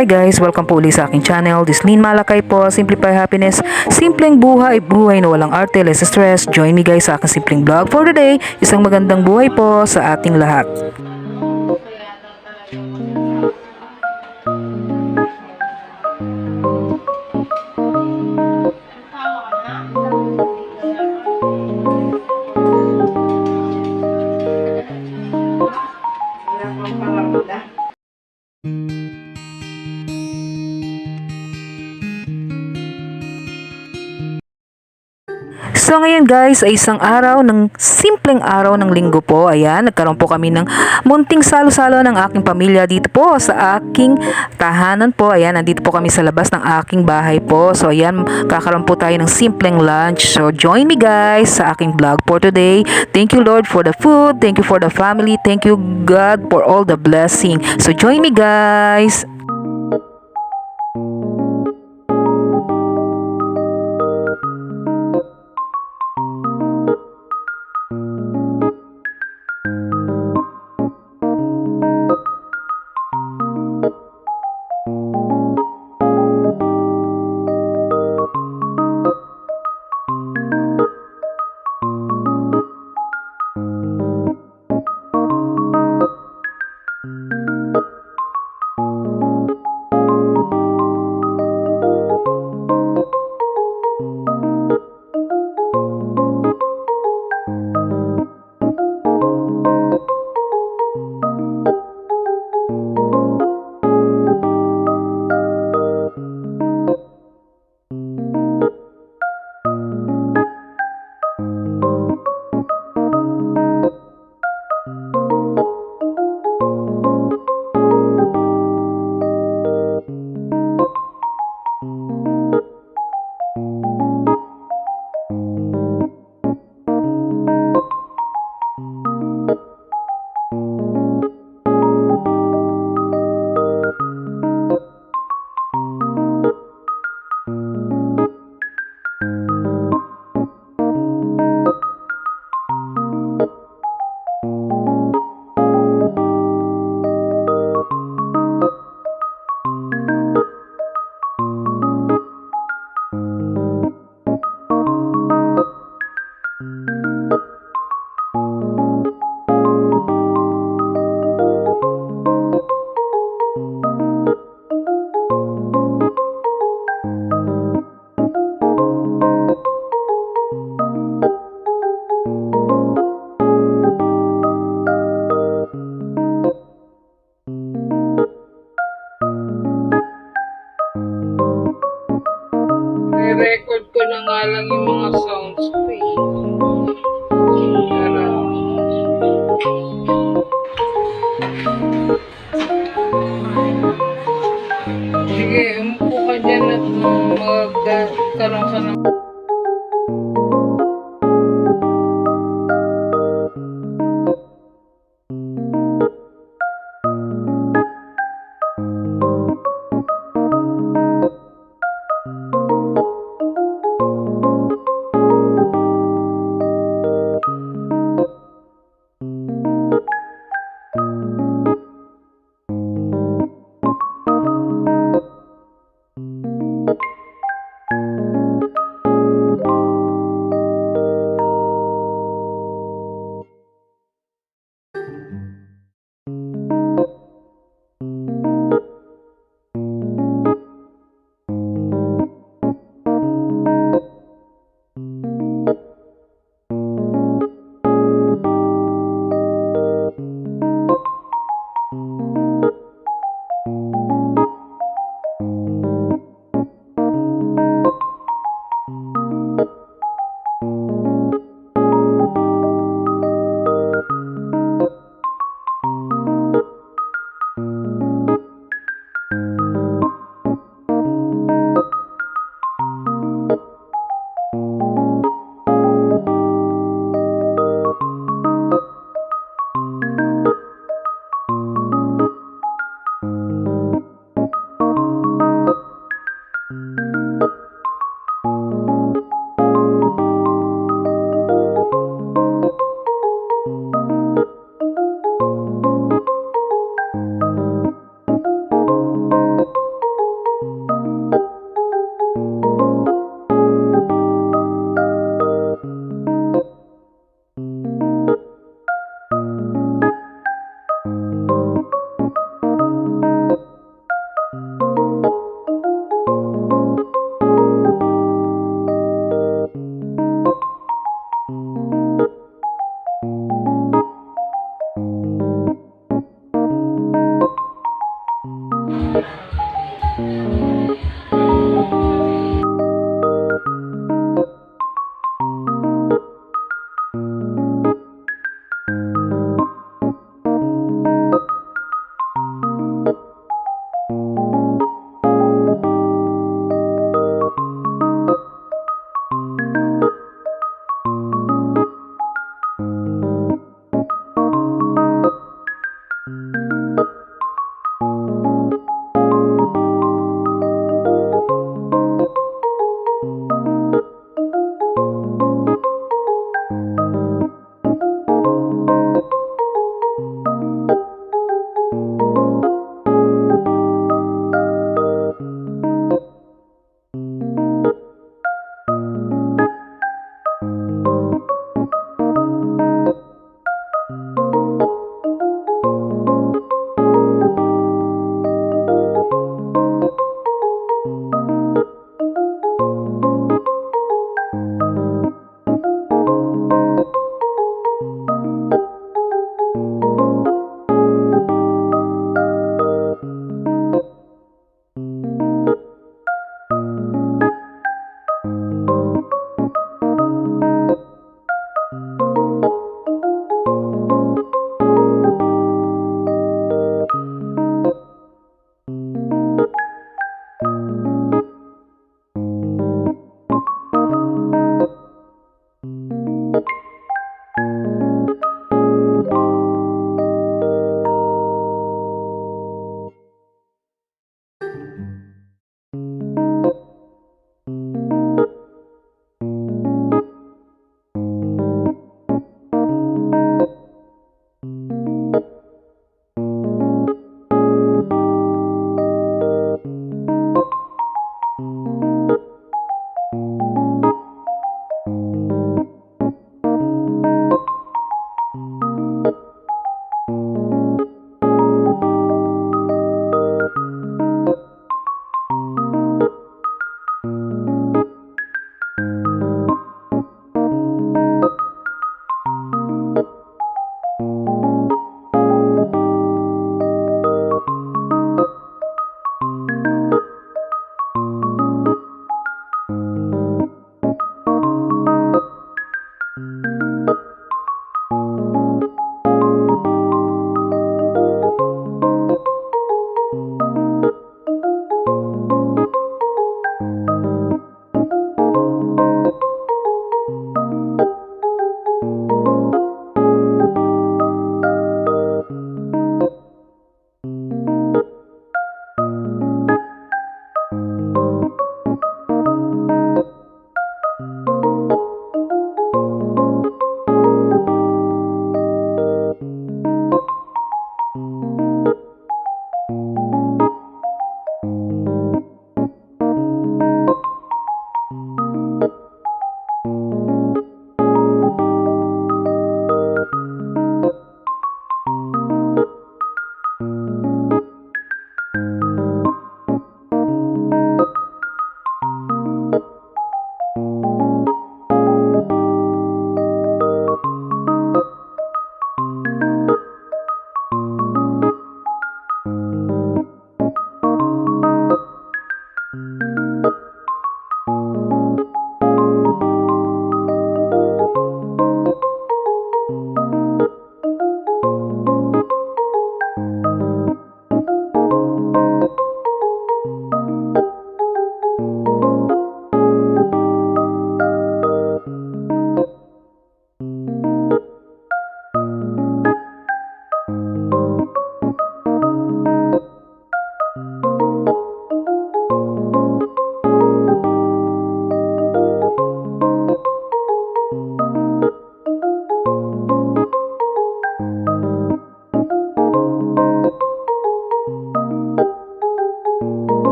Hi guys! Welcome po ulit sa aking channel. This Lynmalachi po. Simplify happiness. Simpleng buhay. Buhay na walang arte, less stress. Join me guys sa aking simpleng vlog for today. Isang magandang buhay po sa ating lahat. So ngayon guys ay isang araw ng simpleng araw ng linggo po. Ayan, nagkaroon po kami ng munting salo-salo ng aking pamilya dito po sa aking tahanan po. Ayan, nandito po kami sa labas ng aking bahay po. So ayan, kakaroon po tayo ng simpleng lunch. So join me guys sa aking vlog for today. Thank you Lord for the food. Thank you for the family. Thank you God for all the blessing. So join me guys. I-record ko na nga lang yung mga sounds ko eh. Sige, umupo ka dyan at magkaroon ka ng